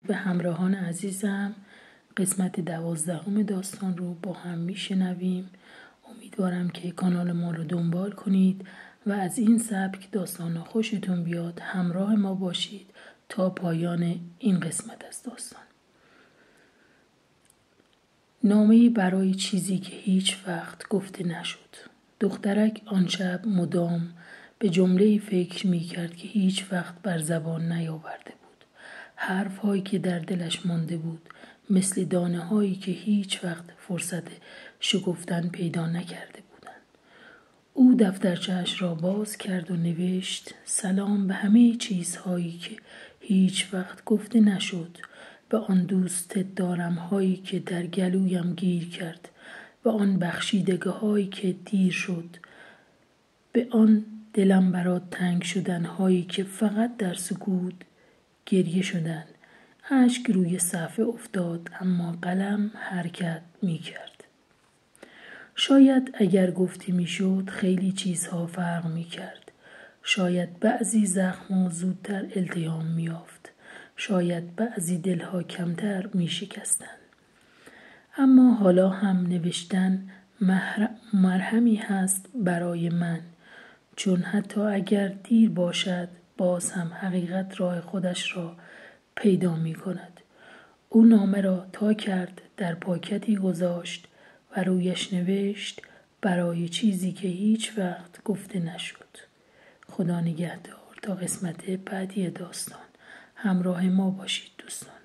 به همراهان عزیزم قسمت 12 داستان رو با هم میشنویم. امیدوارم که کانال ما رو دنبال کنید و از این سبک داستان خوشتون بیاد. همراه ما باشید تا پایان این قسمت از داستان. نامه‌ای برای چیزی که هیچ وقت گفته نشد. دخترک آن شب مدام به جمله‌ای فکر می‌کرد که هیچ وقت بر زبان نیاورده بود. حرف‌هایی که در دلش مانده بود مثل دانه‌هایی که هیچ وقت فرصت شکفتن پیدا نکرده بودند. او دفترچه‌اش را باز کرد و نوشت: سلام به همه چیزهایی که هیچ وقت گفته نشد، به آن دوستت دارم هایی که در گلویم گیر کرد، به آن بخشیدگی هایی که دیر شد، به آن دلم برات تنگ شدن هایی که فقط در سکوت گریه شدن. اشک روی صفحه افتاد اما قلم حرکت می کرد. شاید اگر گفته می شد خیلی چیزها فرق می کرد. شاید بعضی زخم‌ها زودتر التیام می یافت. شاید بعضی دلها کمتر می شکستند. اما حالا هم نوشتن مرهمی هست برای من، چون حتی اگر دیر باشد باز هم حقیقت راه خودش را پیدا می کند. او نامه را تا کرد، در پاکتی گذاشت و رویش نوشت: برای چیزی که هیچ وقت گفته نشد. خدا نگهدار تا قسمت بعدی داستان. همراه ما باشید دوستان.